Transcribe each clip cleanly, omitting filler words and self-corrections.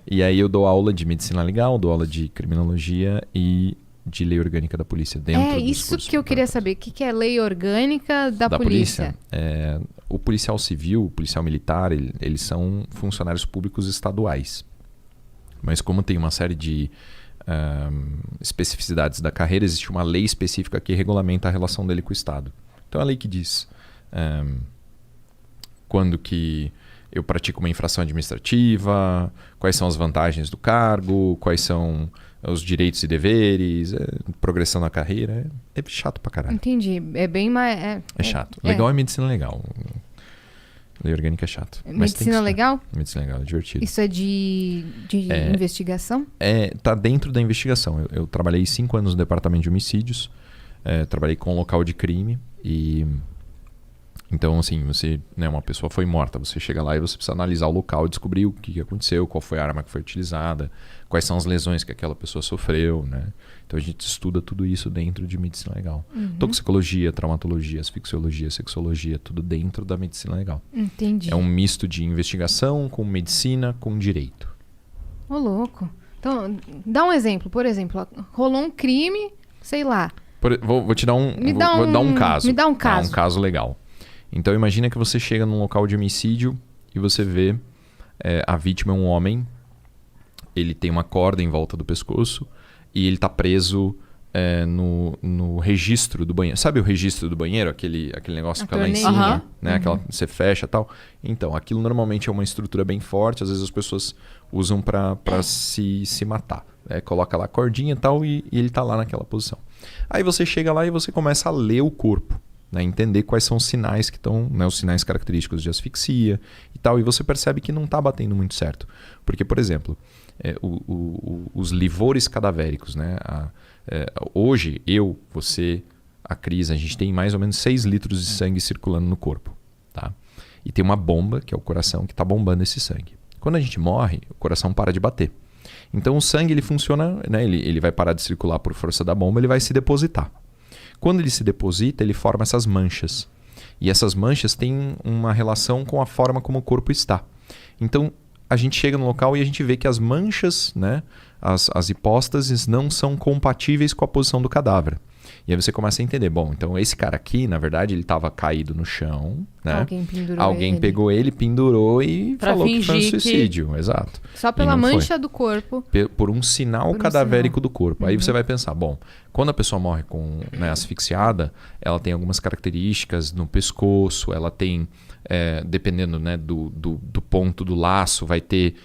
E aí eu dou aula de medicina legal, dou aula de criminologia e de lei orgânica da polícia dentro dos isso cursos que eu queria saber. O que é lei orgânica da polícia? O policial civil, o policial militar, eles são funcionários públicos estaduais. Mas como tem uma série de especificidades da carreira, existe uma lei específica que regulamenta a relação dele com o Estado. Então, a lei que diz quando que eu pratico uma infração administrativa, quais são as vantagens do cargo, quais são os direitos e deveres, progressão na carreira. É chato pra caralho. Entendi. É bem mais... É chato. Legal é medicina legal. Lei orgânica é chato. Medicina legal? Medicina legal, é divertido. Isso é de investigação? Tá dentro da investigação. Eu trabalhei 5 anos no departamento de homicídios, trabalhei com local de crime e... Então, assim, uma pessoa foi morta, você chega lá e você precisa analisar o local e descobrir o que aconteceu, qual foi a arma que foi utilizada, quais são as lesões que aquela pessoa sofreu, né? Então a gente estuda tudo isso dentro de medicina legal. Toxicologia, traumatologia, asfixiologia, sexologia, tudo dentro da medicina legal. Entendi. É um misto de investigação com medicina, com direito. Ô, louco. Então, dá um exemplo. Por exemplo, rolou um crime, sei lá. Vou te dar vou dar um caso. Me dá um caso. Um caso legal. Então imagina que você chega num local de homicídio e você vê a vítima é um homem, ele tem uma corda em volta do pescoço e ele está preso no registro do banheiro. Sabe o registro do banheiro? Aquele negócio que fica lá em cima, né? Você fecha e tal. Então, aquilo normalmente é uma estrutura bem forte, às vezes as pessoas usam para se matar. Coloca lá a cordinha e tal e ele está lá naquela posição. Aí você chega lá e você começa a ler o corpo. Né, entender quais são os sinais que estão, né, os sinais característicos de asfixia e tal, e você percebe que não está batendo muito certo. Porque, por exemplo, os livores cadavéricos, né, hoje, você, a Cris, a gente tem mais ou menos 6 litros de sangue circulando no corpo. Tá? E tem uma bomba, que é o coração, que está bombando esse sangue. Quando a gente morre, o coração para de bater. Então o sangue ele funciona, né, ele vai parar de circular por força da bomba, ele vai se depositar. Quando ele se deposita, ele forma essas manchas. E essas manchas têm uma relação com a forma como o corpo está. Então, a gente chega no local e a gente vê que as manchas, né, as hipóstases, não são compatíveis com a posição do cadáver. E aí você começa a entender, bom, então esse cara aqui, na verdade, ele estava caído no chão, né? Alguém pegou ele, pendurou e falou que foi um suicídio. Exato. Só pela mancha do corpo. Por um sinal cadavérico do corpo. Aí você vai pensar, bom, quando a pessoa morre asfixiada, ela tem algumas características no pescoço, ela tem, dependendo, né, do ponto do laço, vai ter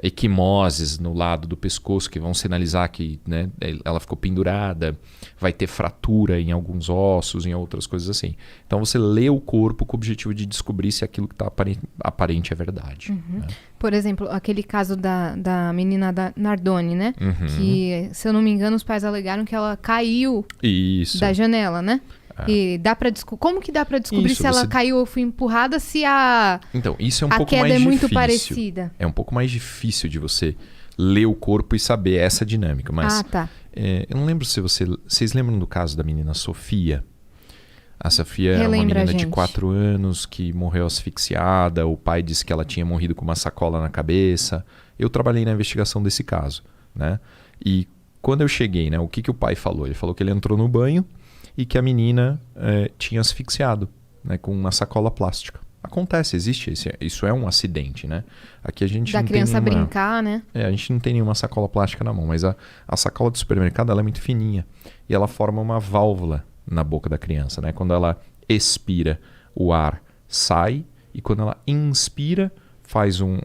equimoses no lado do pescoço que vão sinalizar que, né, ela ficou pendurada, vai ter fratura em alguns ossos, em outras coisas assim. Então você lê o corpo com o objetivo de descobrir se aquilo que está aparente é verdade. Né? Por exemplo, aquele caso da menina da Nardoni, né? Que, se eu não me engano, os pais alegaram que ela caiu da janela, né? E como que dá para descobrir se ela caiu ou foi empurrada, se Então, isso é um a pouco queda mais é muito difícil. parecida? É um pouco mais difícil de você ler o corpo e saber essa dinâmica. Mas eu não lembro se vocês lembram do caso da menina Sofia? A Sofia é uma menina de 4 anos que morreu asfixiada. O pai disse que ela tinha morrido com uma sacola na cabeça. Eu trabalhei na investigação desse caso, né? E quando eu cheguei, né, o que o pai falou? Ele falou que ele entrou no banho e que a menina tinha asfixiado, né, com uma sacola plástica. Acontece, existe. Isso é um acidente, né? Aqui a gente da não criança tem nenhuma, brincar, né? a gente não tem nenhuma sacola plástica na mão, mas a sacola do supermercado ela é muito fininha e ela forma uma válvula na boca da criança, né? Quando ela expira, o ar sai e quando ela inspira, faz um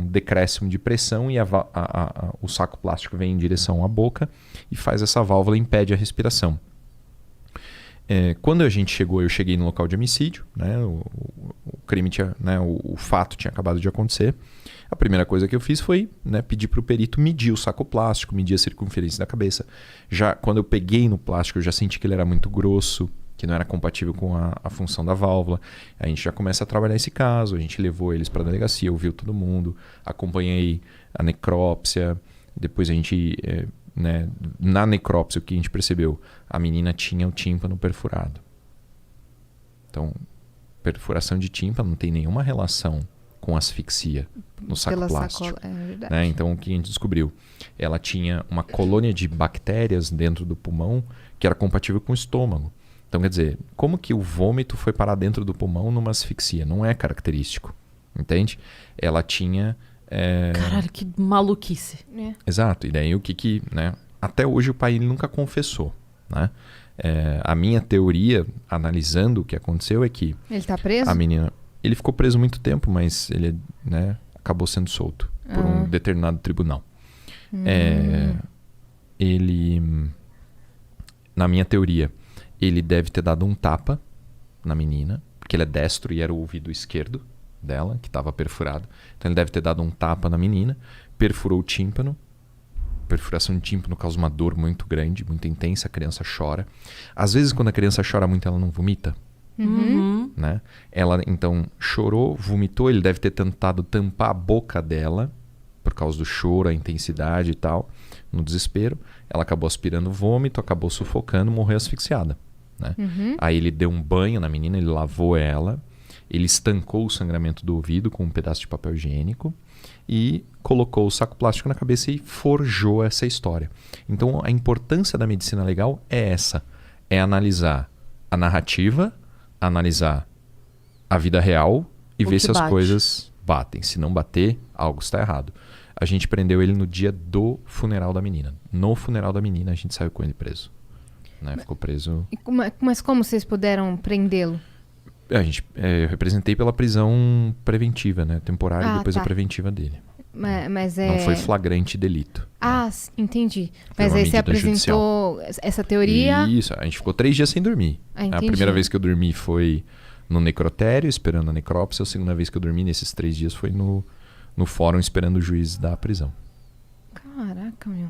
decréscimo de pressão e o saco plástico vem em direção à boca e faz essa válvula e impede a respiração. Quando a gente chegou, eu cheguei no local de homicídio, né? O crime tinha, né? O fato tinha acabado de acontecer. A primeira coisa que eu fiz foi, né, pedir para o perito medir o saco plástico, medir a circunferência da cabeça. Já quando eu peguei no plástico, eu já senti que ele era muito grosso, que não era compatível com a função da válvula. A gente já começa a trabalhar esse caso, a gente levou eles para a delegacia, ouviu todo mundo, acompanhei a necrópsia, depois a gente... né, na necrópsia, o que a gente percebeu? A menina tinha o tímpano perfurado. Então, perfuração de tímpano não tem nenhuma relação com asfixia. no saco pela plástico. sacola. É verdade. Né? Então, o que a gente descobriu? Ela tinha uma colônia de bactérias dentro do pulmão que era compatível com o estômago. Então, quer dizer, como que o vômito foi parar dentro do pulmão numa asfixia? Não é característico, entende? Ela tinha... Caralho, que maluquice. Exato. E daí o que né? Até hoje o pai nunca confessou, né? A minha teoria, analisando o que aconteceu, é que... Ele tá preso? A menina... Ele ficou preso muito tempo, mas ele, né, acabou sendo solto por um determinado tribunal. Ele... Na minha teoria, ele deve ter dado um tapa na menina, porque ele é destro e era o ouvido esquerdo dela, que estava perfurado. Então ele deve ter dado um tapa na menina, perfurou o tímpano. Perfuração de tímpano causa uma dor muito grande, muito intensa, a criança chora. Às vezes, quando a criança chora muito, ela não vomita. Né? Ela, então, chorou, vomitou, ele deve ter tentado tampar a boca dela, por causa do choro, a intensidade e tal, no desespero. Ela acabou aspirando vômito, acabou sufocando, morreu asfixiada. Né? Aí ele deu um banho na menina, ele lavou ela, ele estancou o sangramento do ouvido com um pedaço de papel higiênico e colocou o saco plástico na cabeça e forjou essa história. Então a importância da medicina legal é essa, é analisar a narrativa, analisar a vida real e ver se as coisas batem. Se não bater, algo está errado. A gente prendeu ele no dia do funeral da menina. No funeral da menina a gente saiu com ele preso. Né? Ficou preso... Mas como vocês puderam prendê-lo? Eu representei pela prisão preventiva, né? Temporária e depois a preventiva dele. Mas não foi flagrante delito. Entendi. Mas aí você apresentou essa teoria... Isso, a gente ficou 3 dias sem dormir. A primeira vez que eu dormi foi no necrotério, esperando a necrópsia. A segunda vez que eu dormi nesses 3 dias foi no fórum, esperando o juiz da prisão. Caraca, meu.